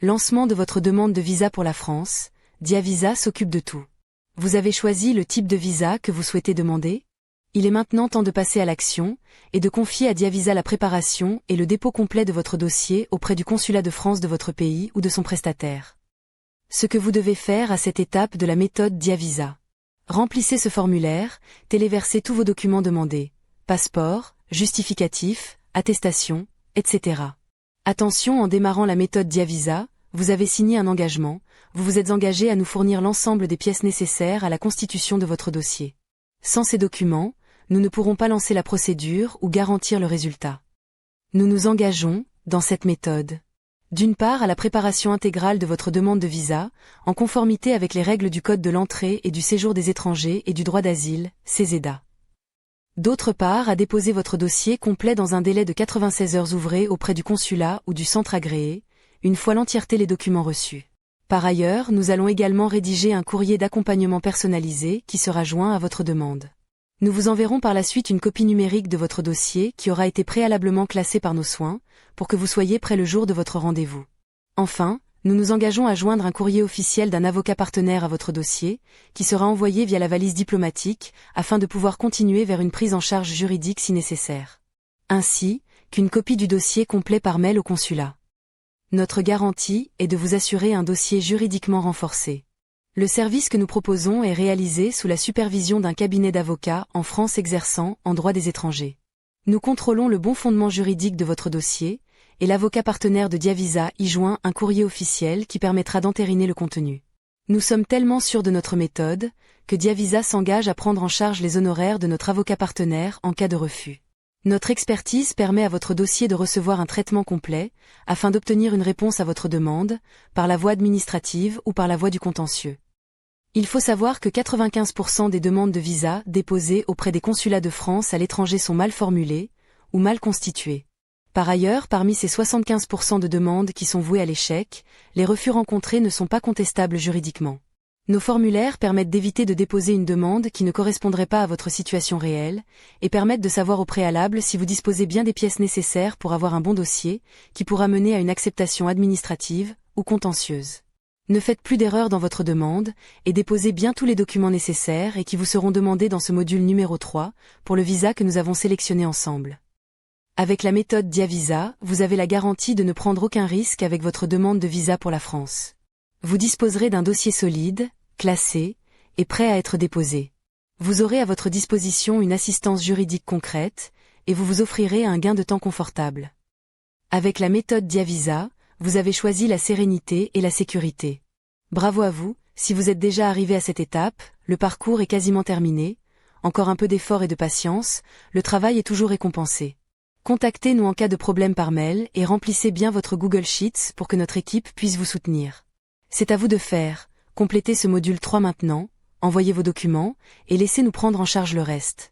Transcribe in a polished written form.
Lancement de votre demande de visa pour la France, Diavisa s'occupe de tout. Vous avez choisi le type de visa que vous souhaitez demander? Il est maintenant temps de passer à l'action, et de confier à Diavisa la préparation et le dépôt complet de votre dossier auprès du consulat de France de votre pays ou de son prestataire. Ce que vous devez faire à cette étape de la méthode Diavisa. Remplissez ce formulaire, téléversez tous vos documents demandés, passeport, justificatif, attestation, etc. Attention, en démarrant la méthode Diavisa, vous avez signé un engagement, vous vous êtes engagé à nous fournir l'ensemble des pièces nécessaires à la constitution de votre dossier. Sans ces documents, nous ne pourrons pas lancer la procédure ou garantir le résultat. Nous nous engageons, dans cette méthode, d'une part à la préparation intégrale de votre demande de visa, en conformité avec les règles du Code de l'entrée et du séjour des étrangers et du droit d'asile, CESEDA. D'autre part à déposer votre dossier complet dans un délai de 96 heures ouvrées auprès du consulat ou du centre agréé, une fois l'entièreté des documents reçus. Par ailleurs, nous allons également rédiger un courrier d'accompagnement personnalisé qui sera joint à votre demande. Nous vous enverrons par la suite une copie numérique de votre dossier qui aura été préalablement classé par nos soins, pour que vous soyez prêt le jour de votre rendez-vous. Enfin, nous nous engageons à joindre un courrier officiel d'un avocat partenaire à votre dossier, qui sera envoyé via la valise diplomatique, afin de pouvoir continuer vers une prise en charge juridique si nécessaire. Ainsi, qu'une copie du dossier complet par mail au consulat. Notre garantie est de vous assurer un dossier juridiquement renforcé. Le service que nous proposons est réalisé sous la supervision d'un cabinet d'avocats en France exerçant en droit des étrangers. Nous contrôlons le bon fondement juridique de votre dossier, et l'avocat partenaire de Diavisa y joint un courrier officiel qui permettra d'entériner le contenu. Nous sommes tellement sûrs de notre méthode, que Diavisa s'engage à prendre en charge les honoraires de notre avocat partenaire en cas de refus. Notre expertise permet à votre dossier de recevoir un traitement complet, afin d'obtenir une réponse à votre demande, par la voie administrative ou par la voie du contentieux. Il faut savoir que 95% des demandes de visa déposées auprès des consulats de France à l'étranger sont mal formulées, ou mal constituées. Par ailleurs, parmi ces 75% de demandes qui sont vouées à l'échec, les refus rencontrés ne sont pas contestables juridiquement. Nos formulaires permettent d'éviter de déposer une demande qui ne correspondrait pas à votre situation réelle, et permettent de savoir au préalable si vous disposez bien des pièces nécessaires pour avoir un bon dossier, qui pourra mener à une acceptation administrative ou contentieuse. Ne faites plus d'erreurs dans votre demande, et déposez bien tous les documents nécessaires et qui vous seront demandés dans ce module numéro 3, pour le visa que nous avons sélectionné ensemble. Avec la méthode Diavisa, vous avez la garantie de ne prendre aucun risque avec votre demande de visa pour la France. Vous disposerez d'un dossier solide, classé, et prêt à être déposé. Vous aurez à votre disposition une assistance juridique concrète, et vous vous offrirez un gain de temps confortable. Avec la méthode Diavisa, vous avez choisi la sérénité et la sécurité. Bravo à vous, si vous êtes déjà arrivé à cette étape, le parcours est quasiment terminé, encore un peu d'effort et de patience, le travail est toujours récompensé. Contactez-nous en cas de problème par mail et remplissez bien votre Google Sheets pour que notre équipe puisse vous soutenir. C'est à vous de faire, complétez ce module 3 maintenant, envoyez vos documents, et laissez-nous prendre en charge le reste.